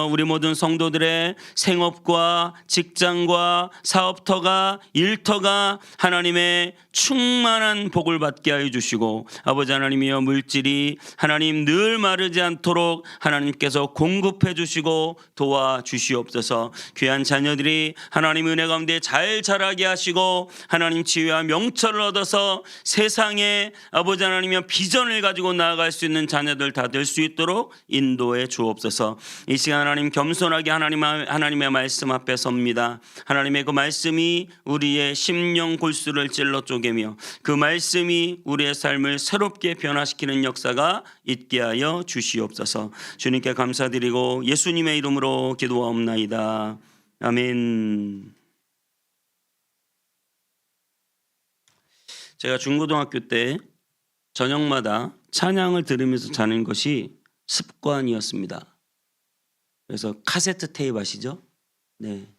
우리 모든 성도들의 생업과 직장과 사업터가 일터가 하나님의 충만한 복을 받게 하여 주시고, 아버지 하나님이여, 물질이 하나님 늘 마르지 않도록 하나님께서 공급해 주시고 도와주시옵소서. 귀한 자녀들이 하나님 은혜 가운데 잘 자라게 하시고 하나님 지혜와 명철을 얻어서 세상에 아버지 하나님이여 비전을 가지고 나아갈 수 있는 자녀들 다 될 수 있도록 인도해 주옵소서. 이 시간 하나님 겸손하게 하나님의 말씀 앞에 섭니다. 하나님의 그 말씀이 우리의 심령 골수를 찔러 쪼개며 그 말씀이 우리의 삶을 새롭게 변화시키는 역사가 있게 하여 주시옵소서. 주님께 감사드리고 예수님의 이름으로 기도하옵나이다. 아멘. 제가 중고등학교 때 저녁마다 찬양을 들으면서 자는 것이 습관이었습니다. 그래서 카세트 테이프 아시죠? 네.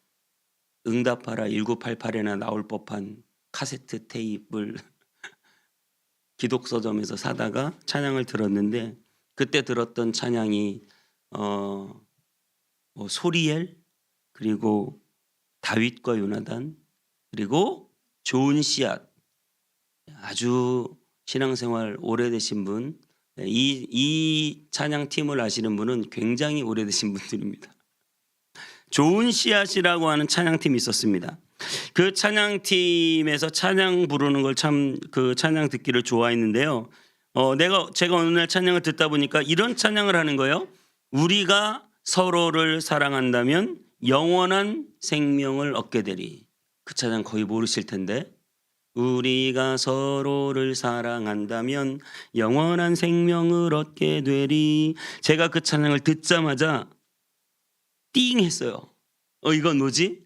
응답하라 1988에나 나올 법한 카세트 테이프를 기독서점에서 사다가 찬양을 들었는데, 그때 들었던 찬양이 소리엘, 그리고 다윗과 요나단, 그리고 좋은 씨앗. 아주 신앙생활 오래되신 분, 이 찬양팀을 아시는 분은 굉장히 오래되신 분들입니다. 좋은 씨앗이라고 하는 찬양팀이 있었습니다. 그 찬양팀에서 찬양 부르는 걸 참 그 찬양 듣기를 좋아했는데요. 제가 어느 날 찬양을 듣다 보니까 이런 찬양을 하는 거예요. 우리가 서로를 사랑한다면 영원한 생명을 얻게 되리. 그 찬양 거의 모르실 텐데, 우리가 서로를 사랑한다면 영원한 생명을 얻게 되리. 제가 그 찬양을 듣자마자 띵 했어요. 이건 뭐지?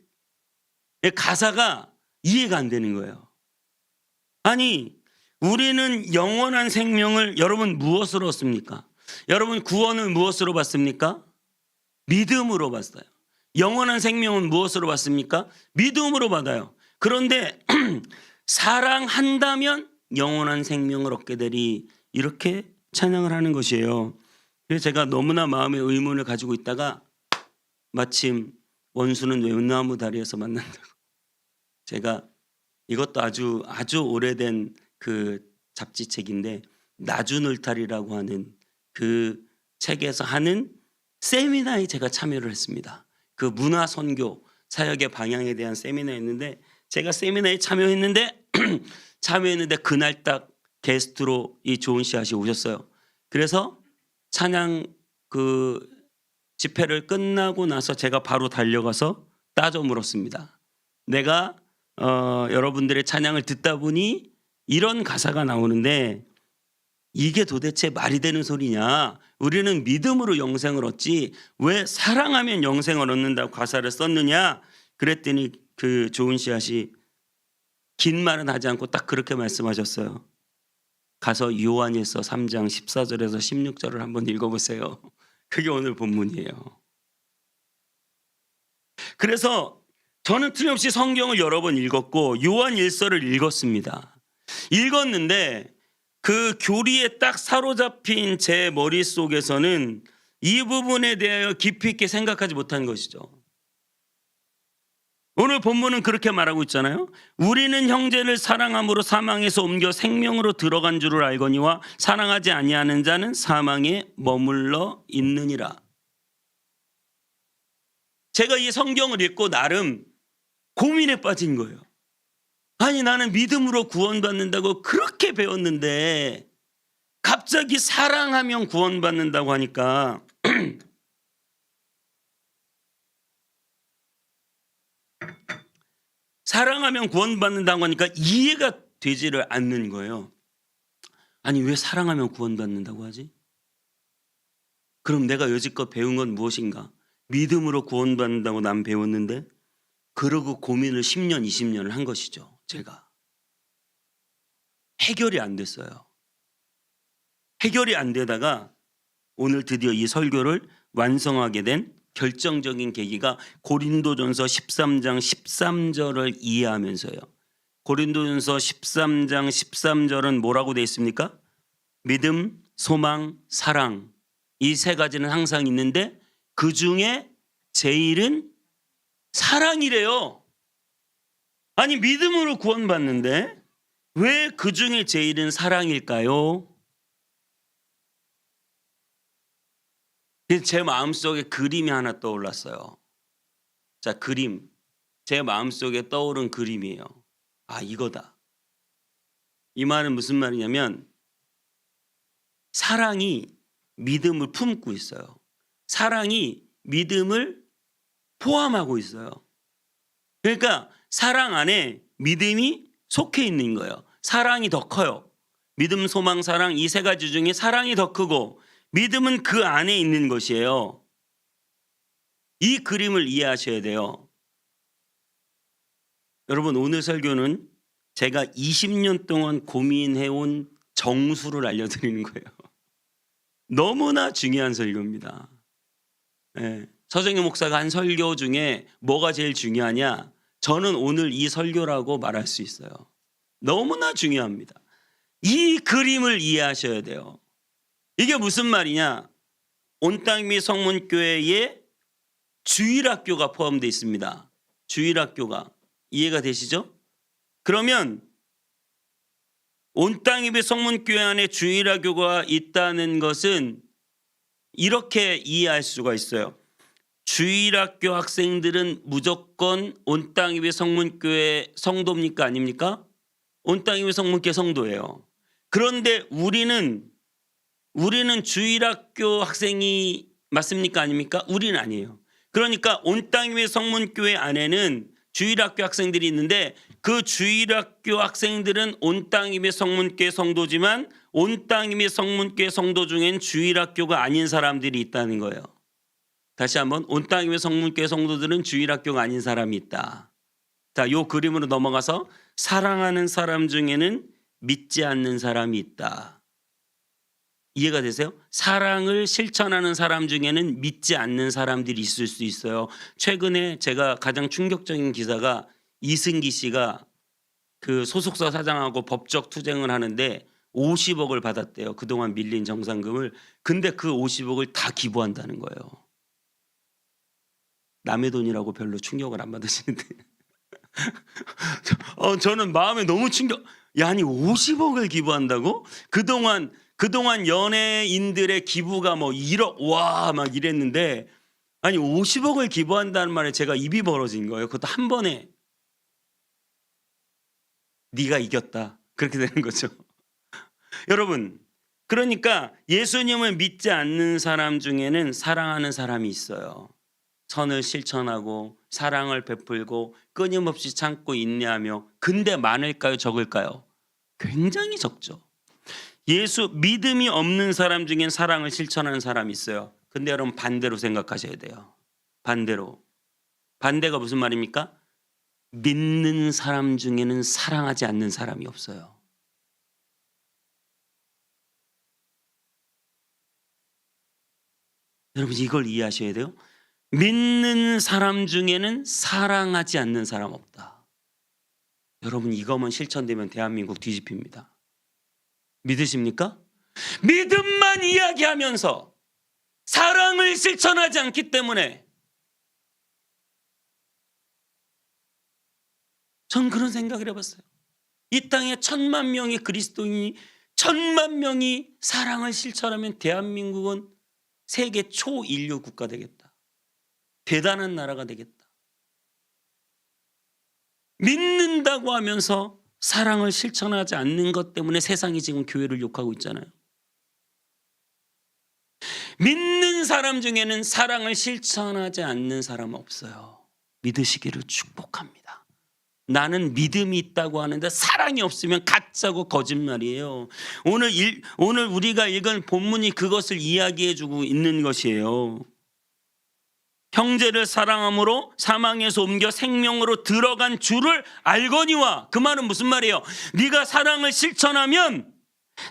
가사가 이해가 안 되는 거예요. 아니, 우리는 영원한 생명을 여러분 무엇으로 얻습니까? 여러분 구원을 무엇으로 받습니까? 믿음으로 받아요. 영원한 생명은 무엇으로 받습니까? 믿음으로 받아요. 그런데 사랑한다면 영원한 생명을 얻게 되리, 이렇게 찬양을 하는 것이에요. 그래서 제가 너무나 마음의 의문을 가지고 있다가 마침 원수는 외나무 다리에서 만난다고, 제가 이것도 아주 오래된 그 잡지책인데 나주늘탈이라고 하는 그 책에서 하는 세미나에 제가 참여를 했습니다. 그 문화선교 사역의 방향에 대한 세미나였는데, 제가 세미나에 참여했는데 그날 딱 게스트로 이 좋은 씨앗이 오셨어요. 그래서 찬양 그 집회를 끝나고 나서 제가 바로 달려가서 따져 물었습니다. 내가 여러분들의 찬양을 듣다 보니 이런 가사가 나오는데 이게 도대체 말이 되는 소리냐? 우리는 믿음으로 영생을 얻지 왜 사랑하면 영생을 얻는다고 가사를 썼느냐? 그랬더니 그 좋은 씨앗이 긴 말은 하지 않고 딱 그렇게 말씀하셨어요. 가서 요한일서 3장 14절에서 16절을 한번 읽어보세요. 그게 오늘 본문이에요. 그래서 저는 틀림없이 성경을 여러 번 읽었고 요한일서를 읽었습니다. 읽었는데 그 교리에 딱 사로잡힌 제 머릿속에서는 이 부분에 대하여 깊이 있게 생각하지 못한 것이죠. 오늘 본문은 그렇게 말하고 있잖아요. 우리는 형제를 사랑함으로 사망에서 옮겨 생명으로 들어간 줄을 알거니와 사랑하지 아니하는 자는 사망에 머물러 있느니라. 제가 이 성경을 읽고 나름 고민에 빠진 거예요. 아니, 나는 믿음으로 구원받는다고 그렇게 배웠는데 갑자기 사랑하면 구원받는다고 하니까 사랑하면 구원받는다고 하니까 이해가 되지를 않는 거예요. 아니, 왜 사랑하면 구원받는다고 하지? 그럼 내가 여지껏 배운 건 무엇인가? 믿음으로 구원받는다고 난 배웠는데, 그러고 고민을 10년 20년을 한 것이죠. 제가 해결이 안 됐어요. 해결이 안 되다가 오늘 드디어 이 설교를 완성하게 된 결정적인 계기가 고린도전서 13장 13절을 이해하면서요. 고린도전서 13장 13절은 뭐라고 되어 있습니까? 믿음, 소망, 사랑, 이 세 가지는 항상 있는데 그 중에 제일은 사랑이래요. 아니 믿음으로 구원받는데 왜 그 중에 제일은 사랑일까요? 제 마음속에 그림이 하나 떠올랐어요. 자, 그림. 제 마음속에 떠오른 그림이에요. 아, 이거다. 이 말은 무슨 말이냐면 사랑이 믿음을 품고 있어요. 사랑이 믿음을 포함하고 있어요. 그러니까 사랑 안에 믿음이 속해 있는 거예요. 사랑이 더 커요. 믿음, 소망, 사랑 이 세 가지 중에 사랑이 더 크고 믿음은 그 안에 있는 것이에요. 이 그림을 이해하셔야 돼요. 여러분, 오늘 설교는 제가 20년 동안 고민해온 정수를 알려드리는 거예요. 너무나 중요한 설교입니다. 네. 서정희 목사가 한 설교 중에 뭐가 제일 중요하냐? 저는 오늘 이 설교라고 말할 수 있어요. 너무나 중요합니다. 이 그림을 이해하셔야 돼요. 이게 무슨 말이냐? 온땅미 성문교회에 주일학교가 포함되어 있습니다. 주일학교가. 이해가 되시죠? 그러면 온땅미 성문교회 안에 주일학교가 있다는 것은 이렇게 이해할 수가 있어요. 주일학교 학생들은 무조건 온땅이배 성문교회 성도입니까? 아닙니까? 온땅이배 성문교회 성도예요. 그런데 우리는 주일학교 학생이 맞습니까? 아닙니까? 우리는 아니에요. 그러니까 온땅이배 성문교회 안에는 주일학교 학생들이 있는데 그 주일학교 학생들은 온땅이배 성문교회 성도지만 온땅이배 성문교회 성도 중엔 주일학교가 아닌 사람들이 있다는 거예요. 다시 한번 온땅이배 성문교회 성도들은 주일학교가 아닌 사람이 있다. 자, 요 그림으로 넘어가서 사랑하는 사람 중에는 믿지 않는 사람이 있다. 이해가 되세요? 사랑을 실천하는 사람 중에는 믿지 않는 사람들이 있을 수 있어요. 최근에 제가 가장 충격적인 기사가 이승기 씨가 그 소속사 사장하고 법적 투쟁을 하는데 50억을 받았대요. 그동안 밀린 정산금을. 근데 그 50억을 다 기부한다는 거예요. 남의 돈이라고 별로 충격을 안 받으시는데 저는 마음에 너무 충격. 야, 아니 50억을 기부한다고? 그동안 연예인들의 기부가 뭐 1억 와 막 이랬는데 아니 50억을 기부한다는 말에 제가 입이 벌어진 거예요. 그것도 한 번에. 네가 이겼다. 그렇게 되는 거죠. 여러분, 그러니까 예수님을 믿지 않는 사람 중에는 사랑하는 사람이 있어요. 선을 실천하고 사랑을 베풀고 끊임없이 참고 인내하며. 근데 많을까요? 적을까요? 굉장히 적죠. 믿음이 없는 사람 중엔 사랑을 실천하는 사람이 있어요. 근데 여러분 반대로 생각하셔야 돼요. 반대가 무슨 말입니까? 믿는 사람 중에는 사랑하지 않는 사람이 없어요. 여러분 이걸 이해하셔야 돼요. 믿는 사람 중에는 사랑하지 않는 사람 없다. 여러분 이것만 실천되면 대한민국 뒤집힙니다. 믿으십니까? 믿음만 이야기하면서 사랑을 실천하지 않기 때문에 전 그런 생각을 해봤어요. 이 땅에 1,000만 명의 그리스도인이 1,000만 명이 사랑을 실천하면 대한민국은 세계 초인류 국가 되겠다. 대단한 나라가 되겠다. 믿는다고 하면서 사랑을 실천하지 않는 것 때문에 세상이 지금 교회를 욕하고 있잖아요. 믿는 사람 중에는 사랑을 실천하지 않는 사람은 없어요. 믿으시기를 축복합니다. 나는 믿음이 있다고 하는데 사랑이 없으면 가짜고 거짓말이에요. 오늘 우리가 읽은 본문이 그것을 이야기해 주고 있는 것이에요. 형제를 사랑함으로 사망에서 옮겨 생명으로 들어간 주를 알거니와. 그 말은 무슨 말이에요? 네가 사랑을 실천하면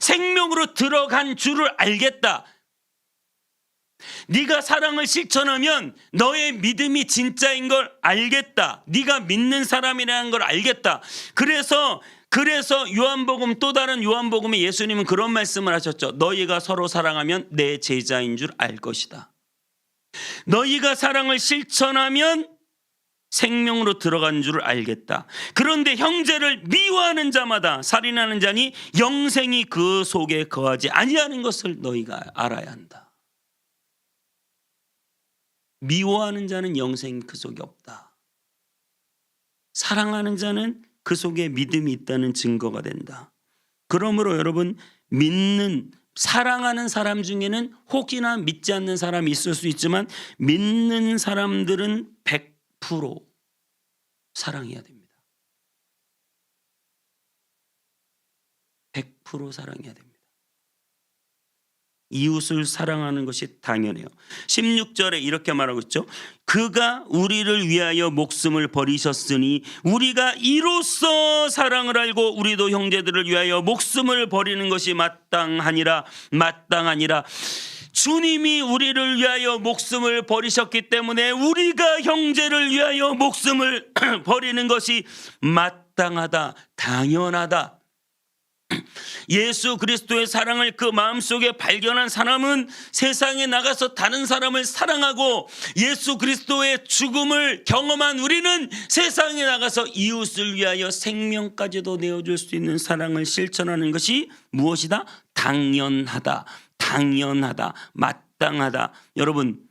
생명으로 들어간 주를 알겠다. 네가 사랑을 실천하면 너의 믿음이 진짜인 걸 알겠다. 네가 믿는 사람이라는 걸 알겠다. 그래서 요한복음, 또 다른 요한복음에 예수님은 그런 말씀을 하셨죠. 너희가 서로 사랑하면 내 제자인 줄 알 것이다. 너희가 사랑을 실천하면 생명으로 들어간 줄 알겠다. 그런데 형제를 미워하는 자마다 살인하는 자니 영생이 그 속에 거하지 아니하는 것을 너희가 알아야 한다. 미워하는 자는 영생이 그 속에 없다. 사랑하는 자는 그 속에 믿음이 있다는 증거가 된다. 그러므로 여러분, 사랑하는 사람 중에는 혹이나 믿지 않는 사람이 있을 수 있지만 믿는 사람들은 100% 사랑해야 됩니다. 100% 사랑해야 됩니다. 이웃을 사랑하는 것이 당연해요. 16절에 이렇게 말하고 있죠. 그가 우리를 위하여 목숨을 버리셨으니 우리가 이로써 사랑을 알고 우리도 형제들을 위하여 목숨을 버리는 것이 마땅하니라. 주님이 우리를 위하여 목숨을 버리셨기 때문에 우리가 형제를 위하여 목숨을 버리는 것이 마땅하다, 당연하다. 예수 그리스도의 사랑을 그 마음속에 발견한 사람은 세상에 나가서 다른 사람을 사랑하고, 예수 그리스도의 죽음을 경험한 우리는 세상에 나가서 이웃을 위하여 생명까지도 내어줄 수 있는 사랑을 실천하는 것이 무엇이다? 당연하다, 마땅하다. 여러분,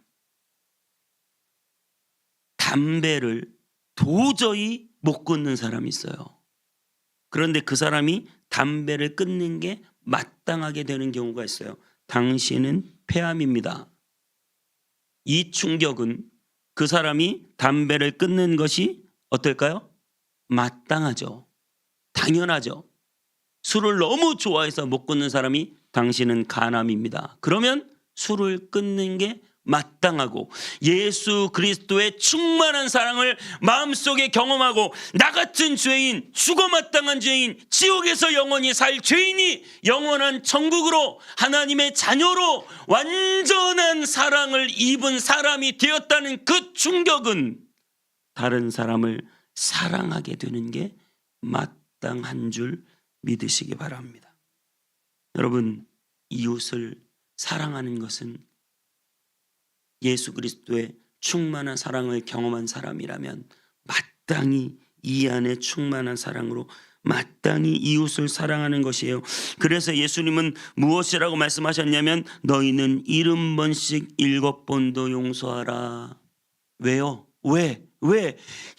담배를 도저히 못 끊는 사람이 있어요. 그런데 그 사람이 담배를 끊는 게 마땅하게 되는 경우가 있어요. 당신은 폐암입니다. 이 충격은 그 사람이 담배를 끊는 것이 어떨까요? 마땅하죠. 당연하죠. 술을 너무 좋아해서 못 끊는 사람이 당신은 간암입니다. 그러면 술을 끊는 게 마땅하고, 예수 그리스도의 충만한 사랑을 마음속에 경험하고 나 같은 죄인, 죽어 마땅한 죄인, 지옥에서 영원히 살 죄인이 영원한 천국으로 하나님의 자녀로 완전한 사랑을 입은 사람이 되었다는 그 충격은 다른 사람을 사랑하게 되는 게 마땅한 줄 믿으시기 바랍니다. 여러분, 이웃을 사랑하는 것은 예수 그리스도의 충만한 사랑을 경험한 사람이라면 마땅히 이 안에 충만한 사랑으로 마땅히 이웃을 사랑하는 것이에요. 그래서 예수님은 무엇이라고 말씀하셨냐면 너희는 70번씩 7번도 용서하라. 왜요? 왜?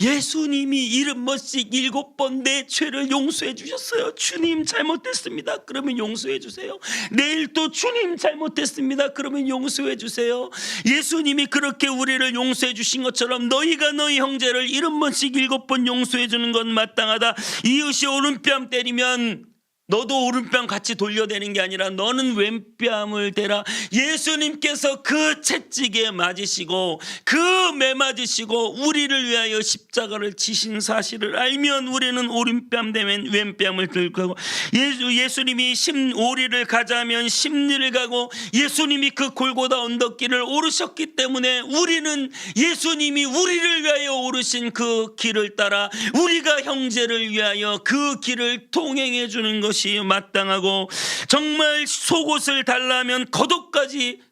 예수님이 70번씩 7번 내 죄를 용서해 주셨어요. 주님 잘못됐습니다. 그러면 용서해 주세요. 내일 또 주님 잘못됐습니다. 그러면 용서해 주세요. 예수님이 그렇게 우리를 용서해 주신 것처럼 너희가 너희 형제를 70번씩 7번 용서해 주는 건 마땅하다. 이웃이 오른뺨 때리면 너도 오른뺨 같이 돌려대는 게 아니라 너는 왼뺨을 대라. 예수님께서 그 채찍에 맞으시고 그 매 맞으시고 우리를 위하여 십자가를 지신 사실을 알면 우리는 오른뺨 대면 왼뺨을 들고, 예수님이 오리를 가자면 십리를 가고 예수님이 그 골고다 언덕길을 오르셨기 때문에 우리는 예수님이 우리를 위하여 오르신 그 길을 따라 우리가 형제를 위하여 그 길을 통행해 주는 것이 마땅하고, 정말 속옷을 달라면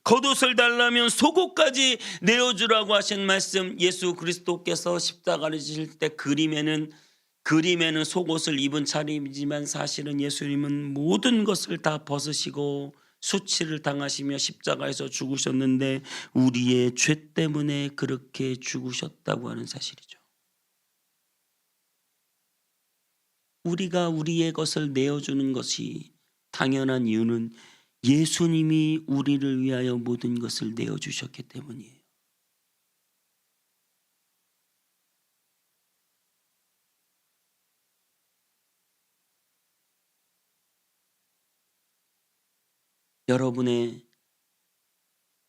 겉옷을 달라면 속옷까지 내어주라고 하신 말씀, 예수 그리스도께서 십자가를 지실 때 그림에는 속옷을 입은 차림이지만 사실은 예수님은 모든 것을 다 벗으시고 수치를 당하시며 십자가에서 죽으셨는데 우리의 죄 때문에 그렇게 죽으셨다고 하는 사실이죠. 우리가 우리의 것을 내어주는 것이 당연한 이유는 예수님이 우리를 위하여 모든 것을 내어주셨기 때문이에요. 여러분의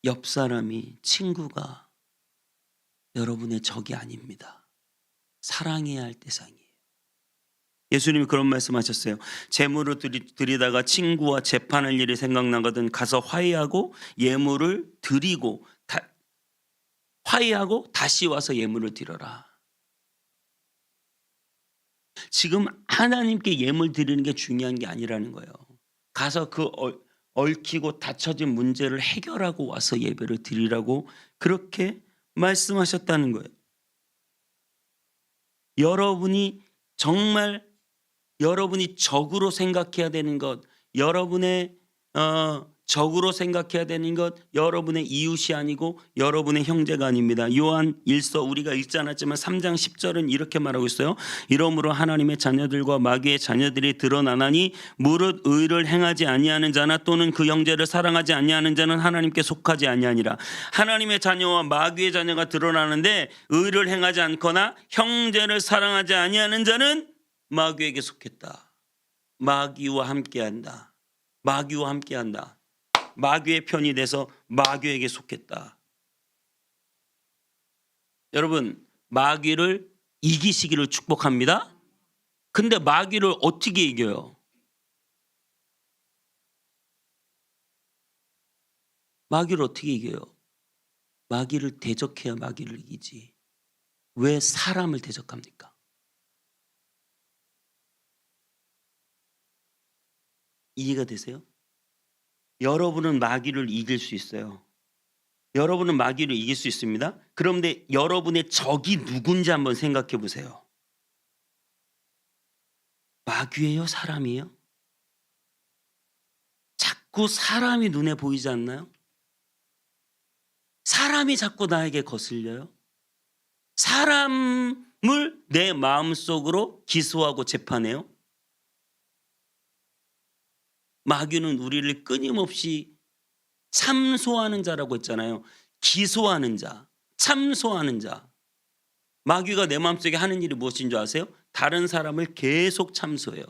옆 사람이, 친구가 여러분의 적이 아닙니다. 사랑해야 할 대상이에요. 예수님이 그런 말씀하셨어요. 재물을 드리다가 친구와 재판할 일이 생각나거든 가서 화해하고 예물을 드리고 화해하고 다시 와서 예물을 드려라. 지금 하나님께 예물 드리는 게 중요한 게 아니라는 거예요. 가서 그 얽히고 닫혀진 문제를 해결하고 와서 예배를 드리라고 그렇게 말씀하셨다는 거예요. 여러분이 정말 여러분이 적으로 생각해야 되는 것, 여러분의 적으로 생각해야 되는 것, 여러분의 이웃이 아니고 여러분의 형제가 아닙니다. 요한 1서 우리가 읽지 않았지만 3장 10절은 이렇게 말하고 있어요. 이러므로 하나님의 자녀들과 마귀의 자녀들이 드러나나니 무릇 의를 행하지 아니하는 자나 또는 그 형제를 사랑하지 아니하는 자는 하나님께 속하지 아니하니라. 하나님의 자녀와 마귀의 자녀가 드러나는데 의를 행하지 않거나 형제를 사랑하지 아니하는 자는 마귀에게 속했다. 마귀와 함께한다. 마귀와 함께한다. 마귀의 편이 돼서 마귀에게 속했다. 여러분, 마귀를 이기시기를 축복합니다. 근데 마귀를 어떻게 이겨요? 마귀를 어떻게 이겨요? 마귀를 대적해야 마귀를 이기지. 왜 사람을 대적합니까? 이해가 되세요? 여러분은 마귀를 이길 수 있어요. 여러분은 마귀를 이길 수 있습니다. 그런데 여러분의 적이 누군지 한번 생각해 보세요. 마귀예요? 사람이에요? 자꾸 사람이 눈에 보이지 않나요? 사람이 자꾸 나에게 거슬려요. 사람을 내 마음속으로 기소하고 재판해요. 마귀는 우리를 끊임없이 참소하는 자라고 했잖아요. 기소하는 자, 참소하는 자. 마귀가 내 마음속에 하는 일이 무엇인 줄 아세요? 다른 사람을 계속 참소해요.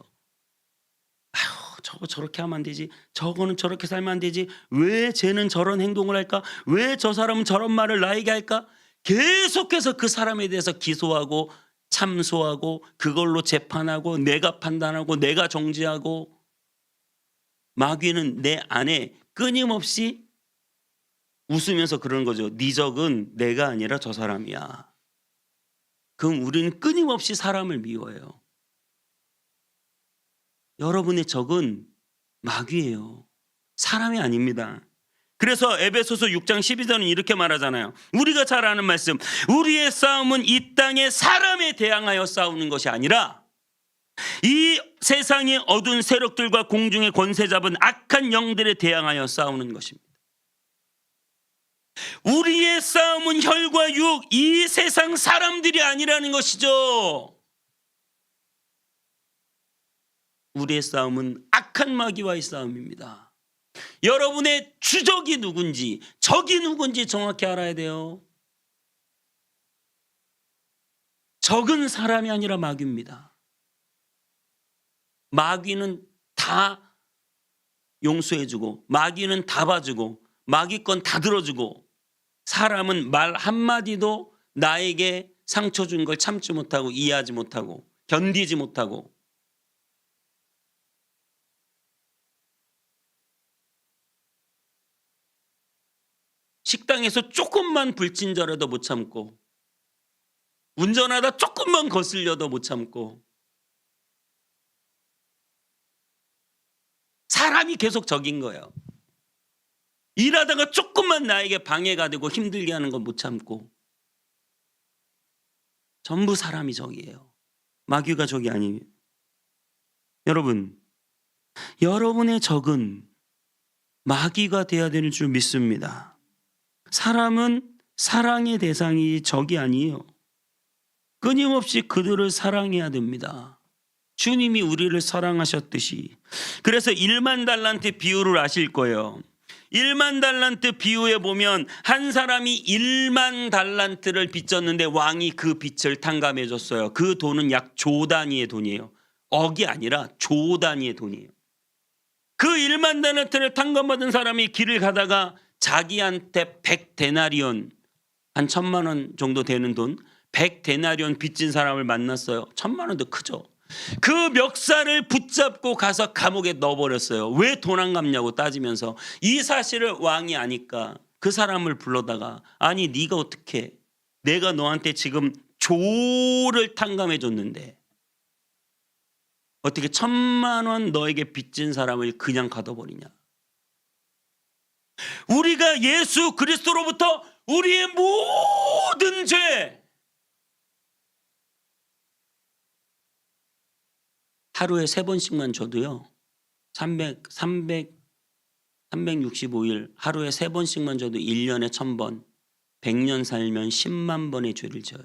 아휴, 저거 저렇게 하면 안 되지. 저거는 저렇게 살면 안 되지. 왜 쟤는 저런 행동을 할까? 왜 저 사람은 저런 말을 나에게 할까? 계속해서 그 사람에 대해서 기소하고 참소하고 그걸로 재판하고 내가 판단하고 내가 정지하고. 마귀는 내 안에 끊임없이 웃으면서 그러는 거죠. 네 적은 내가 아니라 저 사람이야. 그럼 우리는 끊임없이 사람을 미워해요. 여러분의 적은 마귀예요. 사람이 아닙니다. 그래서 에베소서 6장 12절은 이렇게 말하잖아요. 우리가 잘 아는 말씀. 우리의 싸움은 이 땅의 사람에 대항하여 싸우는 것이 아니라 이 세상의 어두운 세력들과 공중의 권세 잡은 악한 영들에 대항하여 싸우는 것입니다. 우리의 싸움은 혈과 육, 이 세상 사람들이 아니라는 것이죠. 우리의 싸움은 악한 마귀와의 싸움입니다. 여러분의 주적이 누군지, 적이 누군지 정확히 알아야 돼요. 적은 사람이 아니라 마귀입니다. 마귀는 다 용서해주고 마귀는 다 봐주고 마귀 건 다 들어주고 사람은 말 한마디도 나에게 상처 준 걸 참지 못하고 이해하지 못하고 견디지 못하고. 식당에서 조금만 불친절해도 못 참고 운전하다 조금만 거슬려도 못 참고 사람이 계속 적인 거예요. 일하다가 조금만 나에게 방해가 되고 힘들게 하는 건 못 참고 전부 사람이 적이에요. 마귀가 적이 아니에요. 여러분, 여러분의 적은 마귀가 돼야 되는 줄 믿습니다. 사람은 사랑의 대상이 적이 아니에요. 끊임없이 그들을 사랑해야 됩니다. 주님이 우리를 사랑하셨듯이. 그래서 1만 달란트 비유를 아실 거예요. 1만 달란트 비유에 보면 한 사람이 1만 달란트를 빚졌는데 왕이 그 빚을 탕감해 줬어요. 그 돈은 약 조 단위의 돈이에요. 억이 아니라 조 단위의 돈이에요. 그 1만 달란트를 탕감받은 사람이 길을 가다가 자기한테 100데나리온, 한 1,000만 원 정도 되는 돈, 100데나리온 빚진 사람을 만났어요. 1,000만 원도 크죠. 그 멱살을 붙잡고 가서 감옥에 넣어버렸어요. 왜 돈 안 갚냐고 따지면서. 이 사실을 왕이 아니까 그 사람을 불러다가 아니 네가 어떻게, 내가 너한테 지금 조를 탕감해 줬는데 어떻게 1,000만 원 너에게 빚진 사람을 그냥 가둬버리냐. 우리가 예수 그리스도로부터 우리의 모든 죄, 하루에 3번씩만 줘도요. 365일 하루에 3번씩만 줘도 1년에 1000번, 100년 살면 10만 번의 죄를 져요.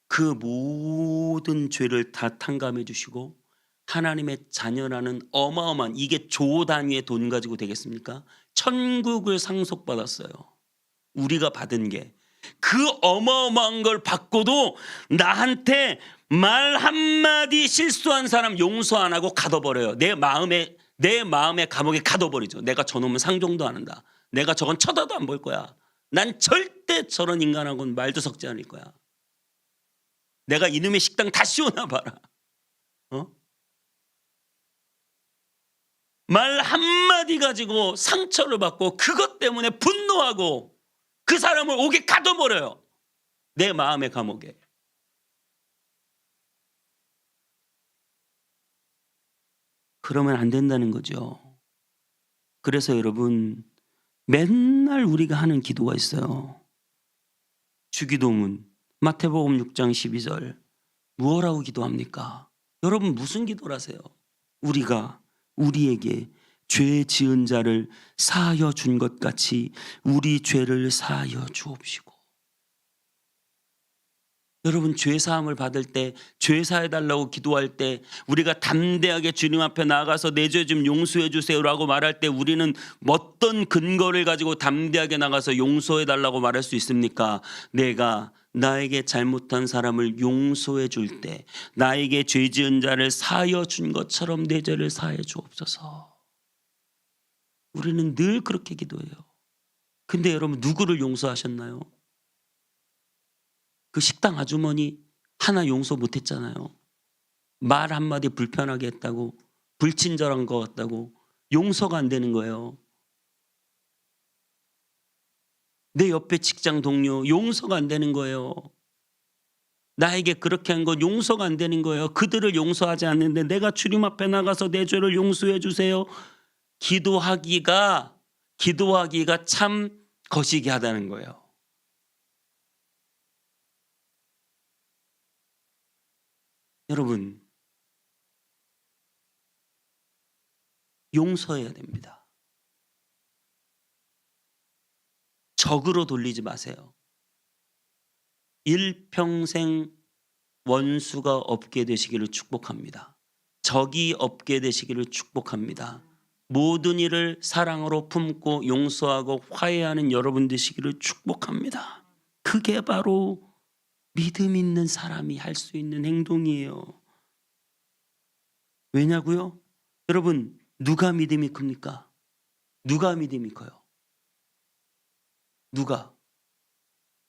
그 모든 죄를 다 탕감해 주시고 하나님의 자녀라는 어마어마한, 이게 조 단위의 돈 가지고 되겠습니까? 천국을 상속받았어요. 우리가 받은 게. 그 어마어마한 걸 받고도 나한테 말 한마디 실수한 사람 용서 안 하고 가둬버려요. 내 마음의 감옥에 가둬버리죠. 내가 저놈은 상종도 안 한다. 내가 저건 쳐다도 안 볼 거야. 난 절대 저런 인간하고는 말도 섞지 않을 거야. 내가 이놈의 식당 다시 오나 봐라. 말 한마디 가지고 상처를 받고 그것 때문에 분노하고 그 사람을 옥에 가둬버려요. 내 마음의 감옥에. 그러면 안 된다는 거죠. 그래서 여러분, 맨날 우리가 하는 기도가 있어요. 주기도문 마태복음 6장 12절. 무엇라고 기도합니까? 여러분 무슨 기도를 하세요? 우리가 우리에게 죄 지은 자를 사하여 준 것 같이 우리 죄를 사하여 주옵시고. 여러분 죄 사함을 받을 때, 죄 사해 달라고 기도할 때 우리가 담대하게 주님 앞에 나가서 내 죄 좀 용서해 주세요라고 말할 때 우리는 어떤 근거를 가지고 담대하게 나가서 용서해 달라고 말할 수 있습니까? 내가 나에게 잘못한 사람을 용서해 줄 때 나에게 죄 지은 자를 사하여 준 것처럼 내 죄를 사해 주옵소서. 우리는 늘 그렇게 기도해요. 근데 여러분 누구를 용서하셨나요? 그 식당 아주머니 하나 용서 못했잖아요. 말 한마디 불편하게 했다고, 불친절한 것 같다고 용서가 안 되는 거예요. 내 옆에 직장 동료 용서가 안 되는 거예요. 나에게 그렇게 한 건 용서가 안 되는 거예요. 그들을 용서하지 않는데 내가 주님 앞에 나가서 내 죄를 용서해 주세요. 기도하기가 참 거시기 하다는 거예요. 여러분, 용서해야 됩니다. 적으로 돌리지 마세요. 일평생 원수가 없게 되시기를 축복합니다. 적이 없게 되시기를 축복합니다. 모든 일을 사랑으로 품고 용서하고 화해하는 여러분 되시기를 축복합니다. 그게 바로 믿음 있는 사람이 할 수 있는 행동이에요. 왜냐고요? 여러분 누가 믿음이 큽니까? 누가 믿음이 커요? 누가?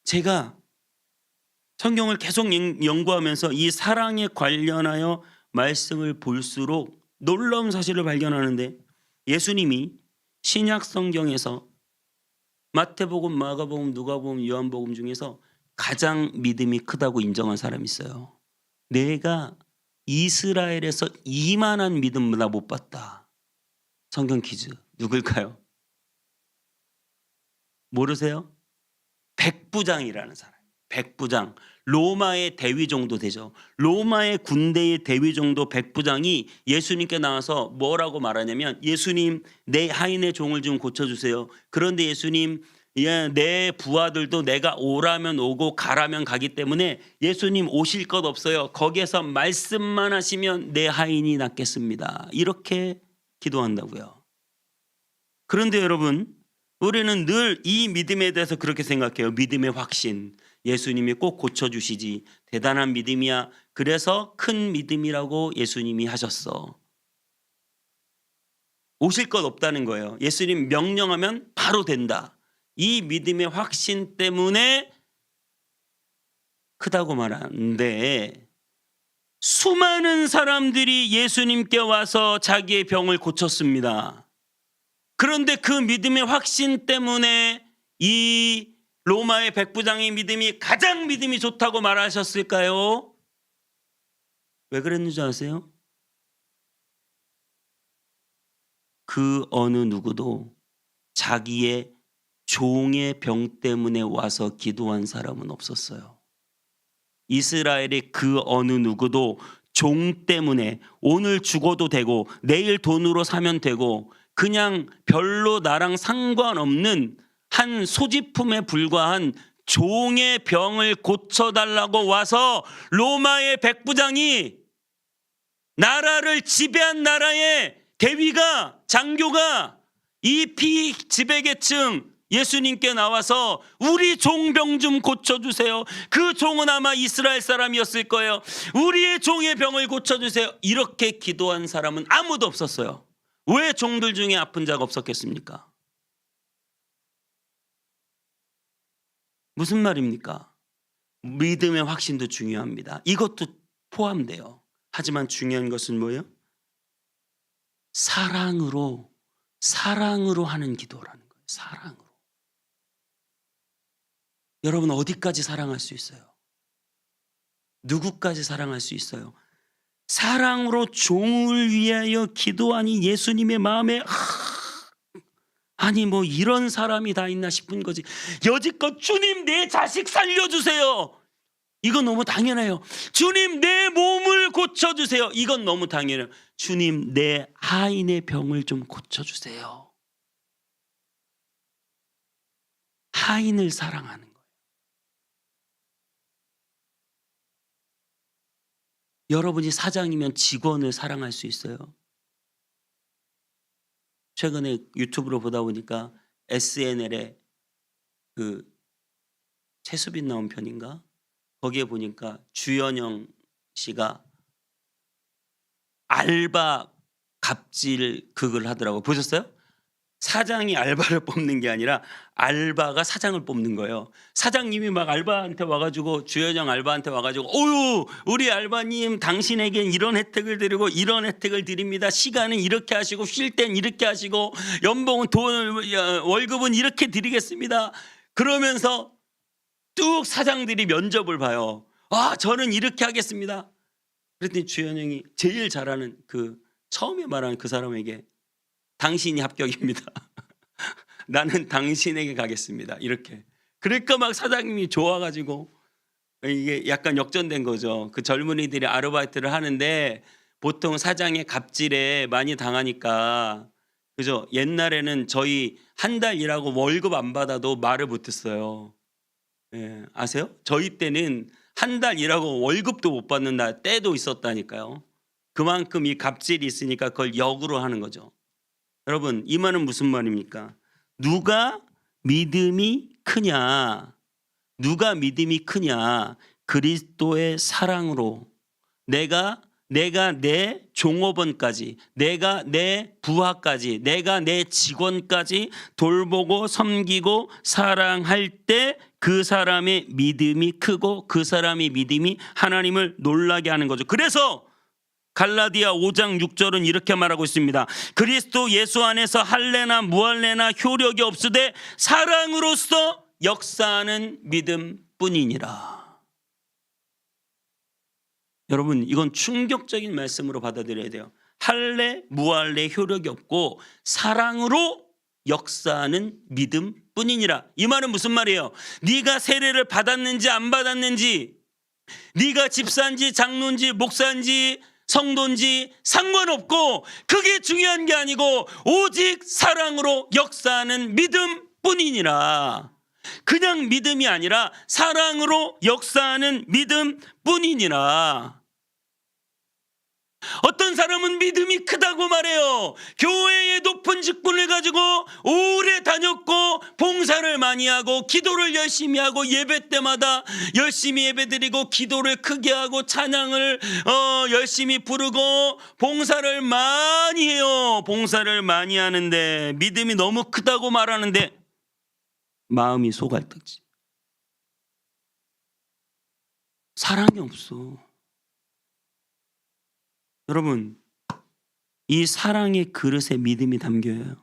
제가 성경을 계속 연구하면서 이 사랑에 관련하여 말씀을 볼수록 놀라운 사실을 발견하는데, 예수님이 신약 성경에서 마태복음, 마가복음, 누가복음, 요한복음 중에서 가장 믿음이 크다고 인정한 사람이 있어요. 내가 이스라엘에서 이만한 믿음보다 못 봤다. 성경 퀴즈 누굴까요? 모르세요? 백부장이라는 사람. 백부장, 로마의 대위 정도 되죠. 로마의 군대의 대위 정도 백부장이 예수님께 나와서 뭐라고 말하냐면, 예수님 내 하인의 종을 좀 고쳐주세요. 그런데 예수님, 내 부하들도 내가 오라면 오고 가라면 가기 때문에 예수님 오실 것 없어요. 거기에서 말씀만 하시면 내 하인이 낫겠습니다. 이렇게 기도한다고요. 그런데 여러분, 우리는 늘 이 믿음에 대해서 그렇게 생각해요. 믿음의 확신. 예수님이 꼭 고쳐주시지. 대단한 믿음이야. 그래서 큰 믿음이라고 예수님이 하셨어. 오실 것 없다는 거예요. 예수님 명령하면 바로 된다. 이 믿음의 확신 때문에 크다고 말하는데, 수많은 사람들이 예수님께 와서 자기의 병을 고쳤습니다. 그런데 그 믿음의 확신 때문에 이 로마의 백부장의 믿음이 가장 믿음이 좋다고 말하셨을까요? 왜 그랬는지 아세요? 그 어느 누구도 자기의 종의 병 때문에 와서 기도한 사람은 없었어요. 이스라엘의 그 어느 누구도 종 때문에 오늘 죽어도 되고 내일 돈으로 사면 되고 그냥 별로 나랑 상관없는 한 소지품에 불과한 종의 병을 고쳐달라고 와서 로마의 백부장이 나라를 지배한 나라의 대위가 장교가 이 피지배계층 예수님께 나와서 우리 종병 좀 고쳐주세요. 그 종은 아마 이스라엘 사람이었을 거예요. 우리의 종의 병을 고쳐주세요. 이렇게 기도한 사람은 아무도 없었어요. 왜 종들 중에 아픈 자가 없었겠습니까? 무슨 말입니까? 믿음의 확신도 중요합니다. 이것도 포함돼요. 하지만 중요한 것은 뭐예요? 사랑으로 하는 기도라는 거예요. 사랑으로. 여러분 어디까지 사랑할 수 있어요? 누구까지 사랑할 수 있어요? 사랑으로 종을 위하여 기도하니 예수님의 마음에 아니 뭐 이런 사람이 다 있나 싶은 거지. 여지껏 주님 내 자식 살려주세요. 이건 너무 당연해요. 주님 내 몸을 고쳐주세요. 이건 너무 당연해요. 주님 내 하인의 병을 좀 고쳐주세요. 하인을 사랑하는 거예요. 여러분이 사장이면 직원을 사랑할 수 있어요. 최근에 유튜브로 보다 보니까 SNL에 그 최수빈 나온 편인가? 거기에 보니까 주연영 씨가 알바 갑질 극을 하더라고요. 보셨어요? 사장이 알바를 뽑는 게 아니라 알바가 사장을 뽑는 거예요. 사장님이 막 알바한테 와가지고 주연영 알바한테 와가지고 어유 우리 알바님 당신에겐 이런 혜택을 드리고 이런 혜택을 드립니다. 시간은 이렇게 하시고 쉴 땐 이렇게 하시고 연봉은 월급은 이렇게 드리겠습니다. 그러면서 뚝 사장들이 면접을 봐요. 아 저는 이렇게 하겠습니다. 그랬더니 주연영이 제일 잘하는 그 처음에 말하는 그 사람에게 당신이 합격입니다. 나는 당신에게 가겠습니다. 이렇게. 그러니까 막 사장님이 좋아가지고 이게 약간 역전된 거죠. 그 젊은이들이 아르바이트를 하는데 보통 사장의 갑질에 많이 당하니까 그죠. 옛날에는 저희 한 달 일하고 월급 안 받아도 말을 못했어요. 예, 아세요? 저희 때는 한 달 일하고 월급도 못 받는 날 때도 있었다니까요. 그만큼 이 갑질이 있으니까 그걸 역으로 하는 거죠. 여러분 이 말은 무슨 말입니까? 누가 믿음이 크냐? 누가 믿음이 크냐? 그리스도의 사랑으로 내가 내 종업원까지, 내가 내 부하까지, 내가 내 직원까지 돌보고 섬기고 사랑할 때 그 사람의 믿음이 크고 그 사람의 믿음이 하나님을 놀라게 하는 거죠. 그래서 갈라디아 5장 6절은 이렇게 말하고 있습니다. 그리스도 예수 안에서 할례나 무할례나 효력이 없으되 사랑으로서 역사하는 믿음뿐이니라. 여러분 이건 충격적인 말씀으로 받아들여야 돼요. 할례 무할례 효력이 없고 사랑으로 역사하는 믿음뿐이니라. 이 말은 무슨 말이에요? 네가 세례를 받았는지 안 받았는지, 네가 집사인지 장로인지 목사인지 성도인지 상관없고 그게 중요한 게 아니고 오직 사랑으로 역사하는 믿음뿐이니라. 그냥 믿음이 아니라 사랑으로 역사하는 믿음뿐이니라. 어떤 사람은 믿음이 크다고 말해요. 교회의 높은 직분을 가지고 오래 다녔고 봉사를 많이 하고 기도를 열심히 하고 예배 때마다 열심히 예배드리고 기도를 크게 하고 찬양을 열심히 부르고 봉사를 많이 해요. 봉사를 많이 하는데 믿음이 너무 크다고 말하는데 마음이 소갈딱지. 사랑이 없어. 여러분 이 사랑의 그릇에 믿음이 담겨요.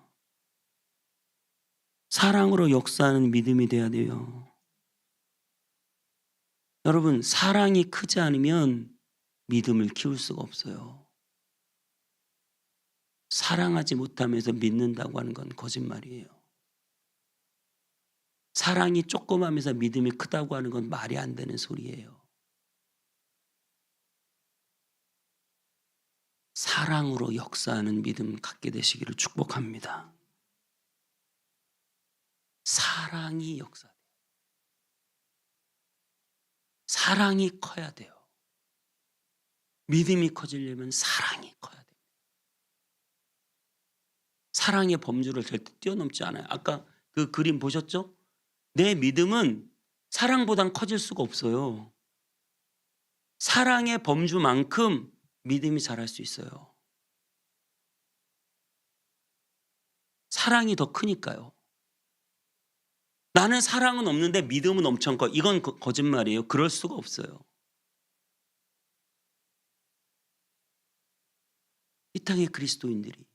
사랑으로 역사하는 믿음이 돼야 돼요. 여러분 사랑이 크지 않으면 믿음을 키울 수가 없어요. 사랑하지 못하면서 믿는다고 하는 건 거짓말이에요. 사랑이 조그마하면서 믿음이 크다고 하는 건 말이 안 되는 소리예요. 사랑으로 역사하는 믿음 갖게 되시기를 축복합니다. 사랑이 역사돼요. 사랑이 커야 돼요. 믿음이 커지려면 사랑이 커야 돼요. 사랑의 범주를 절대 뛰어넘지 않아요. 아까 그 그림 보셨죠? 내 믿음은 사랑보단 커질 수가 없어요. 사랑의 범주만큼 믿음이 자랄 수 있어요. 사랑이 더 크니까요. 나는 사랑은 없는데 믿음은 엄청 커. 이건 거짓말이에요. 그럴 수가 없어요. 이 땅의 그리스도인들이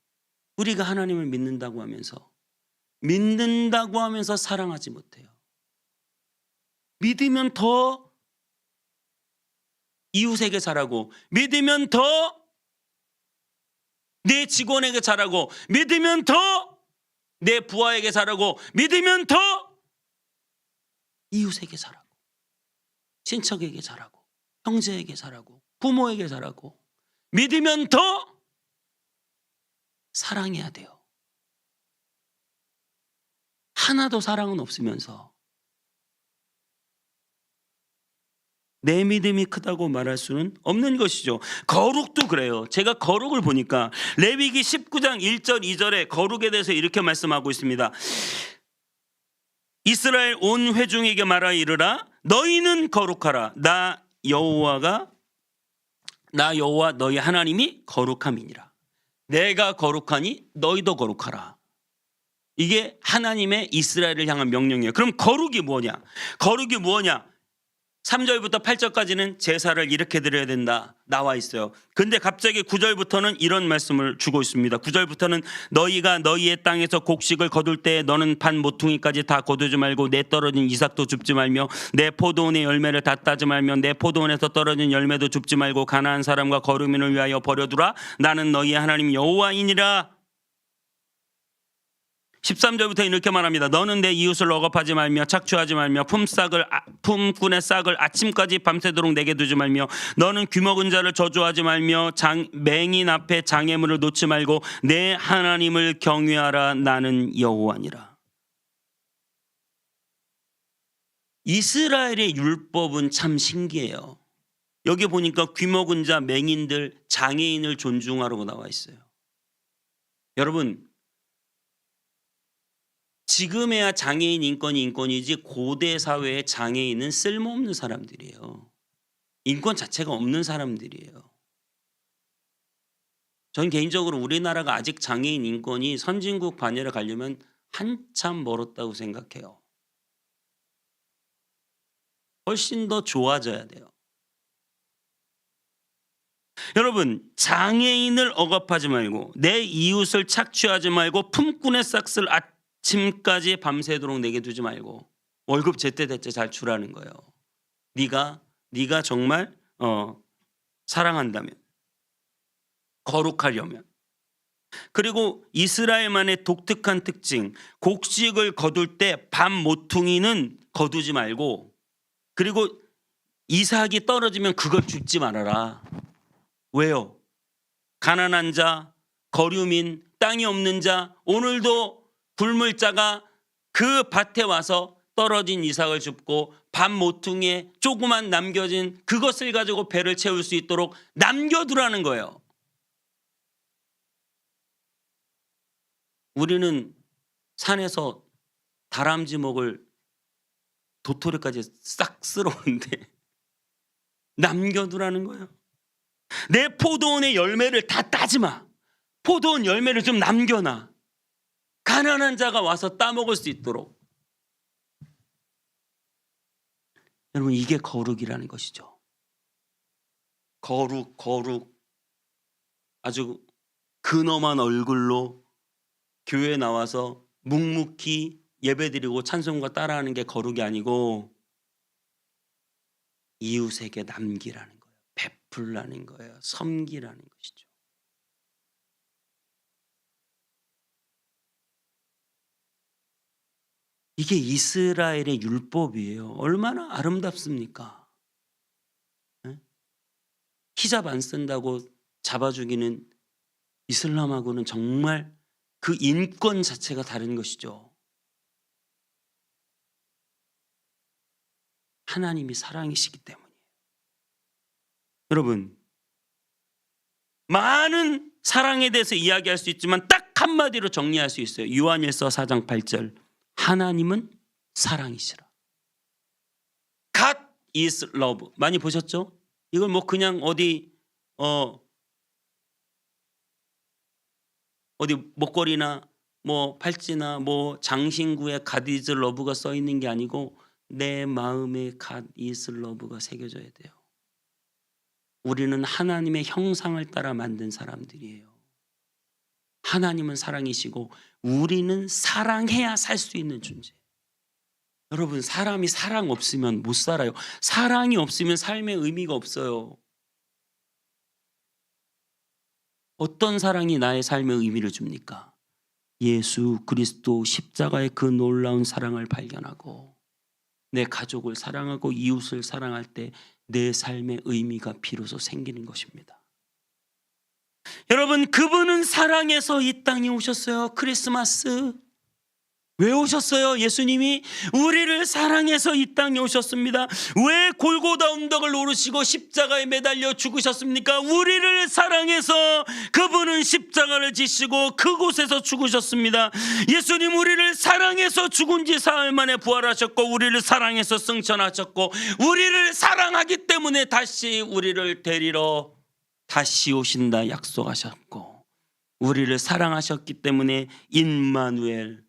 우리가 하나님을 믿는다고 하면서 사랑하지 못해요. 믿으면 더 이웃에게 잘하고, 믿으면 더 내 직원에게 잘하고, 믿으면 더 내 부하에게 잘하고, 믿으면 더 이웃에게 잘하고, 친척에게 잘하고, 형제에게 잘하고, 부모에게 잘하고, 믿으면 더 사랑해야 돼요. 하나도 사랑은 없으면서 내 믿음이 크다고 말할 수는 없는 것이죠. 거룩도 그래요. 제가 거룩을 보니까 레위기 19장 1절 2절에 거룩에 대해서 이렇게 말씀하고 있습니다. 이스라엘 온 회중에게 말하여 이르라. 너희는 거룩하라. 나 여호와 너희 하나님이 거룩함이니라. 내가 거룩하니 너희도 거룩하라. 이게 하나님의 이스라엘을 향한 명령이에요. 그럼 거룩이 뭐냐? 3절부터 8절까지는 제사를 이렇게 드려야 된다 나와 있어요. 근데 갑자기 9절부터는 이런 말씀을 주고 있습니다. 9절부터는 너희가 너희의 땅에서 곡식을 거둘 때 너는 반 모퉁이까지 다 거두지 말고 내 떨어진 이삭도 줍지 말며 내 포도원의 열매를 다 따지 말며 내 포도원에서 떨어진 열매도 줍지 말고 가나안 사람과 거류민을 위하여 버려두라. 나는 너희의 하나님 여호와이니라. 13절부터 이렇게 말합니다. 너는 내 이웃을 억압하지 말며 착취하지 말며 품꾼의 싹을 아침까지 밤새도록 내게 두지 말며 너는 귀먹은 자를 저주하지 말며 맹인 앞에 장애물을 놓지 말고 내 하나님을 경외하라. 나는 여호와니라. 이스라엘의 율법은 참 신기해요. 여기 보니까 귀먹은 자, 맹인들, 장애인을 존중하라고 나와 있어요. 여러분, 지금에야 장애인 인권이 인권이지 고대 사회의 장애인은 쓸모없는 사람들이에요. 인권 자체가 없는 사람들이에요. 전 개인적으로 우리나라가 아직 장애인 인권이 선진국 반열에 가려면 한참 멀었다고 생각해요. 훨씬 더 좋아져야 돼요. 여러분, 장애인을 억압하지 말고 내 이웃을 착취하지 말고 품꾼의 싹을 아침까지 밤새도록 내게 두지 말고 월급 제때제때 잘 주라는 거예요. 네가 정말 사랑한다면, 거룩하려면. 그리고 이스라엘만의 독특한 특징, 곡식을 거둘 때 밤 모퉁이는 거두지 말고, 그리고 이삭이 떨어지면 그걸 줍지 말아라. 왜요? 가난한 자, 거류민, 땅이 없는 자, 오늘도 굶을 자가 그 밭에 와서 떨어진 이삭을 줍고 밥 모퉁이에 조그만 남겨진 그것을 가지고 배를 채울 수 있도록 남겨두라는 거예요. 우리는 산에서 다람쥐 먹을 도토리까지 싹 쓸어오는데 남겨두라는 거예요. 내 포도원의 열매를 다 따지 마. 포도원 열매를 좀 남겨놔. 가난한 자가 와서 따먹을 수 있도록. 여러분, 이게 거룩이라는 것이죠. 거룩. 아주 근엄한 얼굴로 교회에 나와서 묵묵히 예배드리고 찬송과 따라하는 게 거룩이 아니고 이웃에게 남기라는 거예요. 베풀라는 거예요. 섬기라는 것이죠. 이게 이스라엘의 율법이에요. 얼마나 아름답습니까? 예? 히잡 안 쓴다고 잡아 죽이는 이슬람하고는 정말 그 인권 자체가 다른 것이죠. 하나님이 사랑이시기 때문이에요. 여러분, 많은 사랑에 대해서 이야기할 수 있지만 딱 한마디로 정리할 수 있어요. 요한일서 4장 8절. 하나님은 사랑이시라. God is love. 많이 보셨죠? 이걸 뭐 그냥 어디 목걸이나 뭐 팔찌나 뭐 장신구에 God is love가 써 있는 게 아니고 내 마음에 God is love가 새겨져야 돼요. 우리는 하나님의 형상을 따라 만든 사람들이에요. 하나님은 사랑이시고 우리는 사랑해야 살 수 있는 존재. 여러분, 사람이 사랑 없으면 못 살아요. 사랑이 없으면 삶의 의미가 없어요. 어떤 사랑이 나의 삶의 의미를 줍니까? 예수 그리스도 십자가의 그 놀라운 사랑을 발견하고 내 가족을 사랑하고 이웃을 사랑할 때 내 삶의 의미가 비로소 생기는 것입니다. 여러분, 그분은 사랑해서 이 땅에 오셨어요. 크리스마스 왜 오셨어요? 예수님이 우리를 사랑해서 이 땅에 오셨습니다. 왜 골고다 언덕을 오르시고 십자가에 매달려 죽으셨습니까? 우리를 사랑해서 그분은 십자가를 지시고 그곳에서 죽으셨습니다. 예수님 우리를 사랑해서 죽은 지 사흘 만에 부활하셨고 우리를 사랑해서 승천하셨고 우리를 사랑하기 때문에 다시 우리를 데리러 다시 오신다 약속하셨고 우리를 사랑하셨기 때문에 임마누엘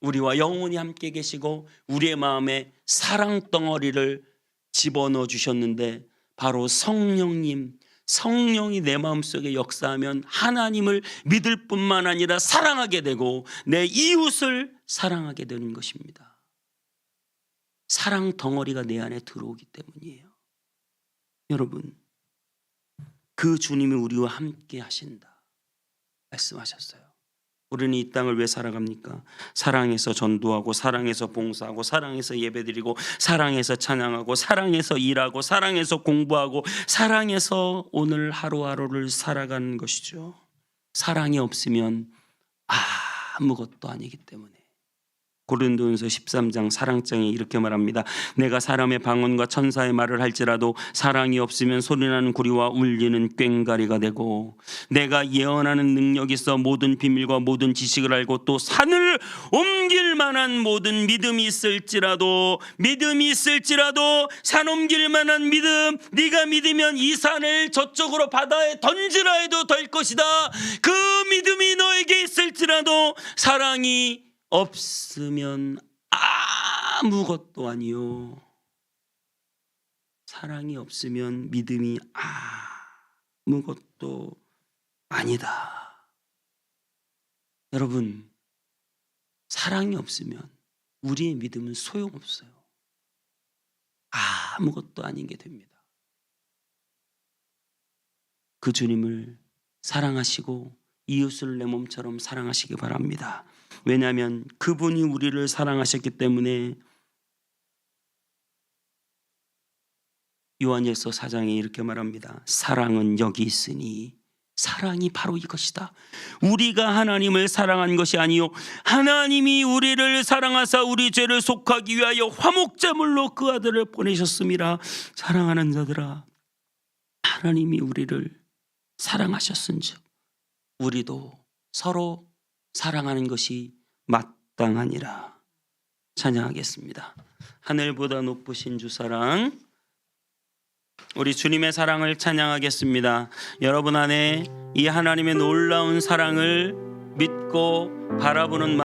우리와 영원히 함께 계시고 우리의 마음에 사랑 덩어리를 집어넣어 주셨는데 바로 성령님, 성령이 내 마음속에 역사하면 하나님을 믿을 뿐만 아니라 사랑하게 되고 내 이웃을 사랑하게 되는 것입니다. 사랑 덩어리가 내 안에 들어오기 때문이에요. 여러분, 그 주님이 우리와 함께 하신다 말씀하셨어요. 우리는 이 땅을 왜 살아갑니까? 사랑해서 전도하고 사랑해서 봉사하고 사랑해서 예배드리고 사랑해서 찬양하고 사랑해서 일하고 사랑해서 공부하고 사랑해서 오늘 하루하루를 살아가는 것이죠. 사랑이 없으면 아무것도 아니기 때문에 고린도전서 13장 사랑장에 이렇게 말합니다. 내가 사람의 방언과 천사의 말을 할지라도 사랑이 없으면 소리나는 구리와 울리는 꽹과리가 되고 내가 예언하는 능력이 있어 모든 비밀과 모든 지식을 알고 또 산을 옮길 만한 모든 믿음이 있을지라도 산 옮길 만한 믿음 네가 믿으면 이 산을 저쪽으로 바다에 던지라 해도 될 것이다. 그 믿음이 너에게 있을지라도 사랑이 없으면 아무것도 아니요. 사랑이 없으면 믿음이 아무것도 아니다. 여러분, 사랑이 없으면 우리의 믿음은 소용없어요. 아무것도 아닌 게 됩니다. 그 주님을 사랑하시고 이웃을 내 몸처럼 사랑하시기 바랍니다. 왜냐하면 그분이 우리를 사랑하셨기 때문에 요한일서 4장에 이렇게 말합니다. 사랑은 여기 있으니 사랑이 바로 이것이다. 우리가 하나님을 사랑한 것이 아니요 하나님이 우리를 사랑하사 우리 죄를 속하기 위하여 화목제물로 그 아들을 보내셨음이라. 사랑하는 자들아, 하나님이 우리를 사랑하셨은즉 우리도 서로 사랑하는 것이 마땅하니라. 찬양하겠습니다. 하늘보다 높으신 주 사랑, 우리 주님의 사랑을 찬양하겠습니다. 여러분 안에 이 하나님의 놀라운 사랑을 믿고 바라보는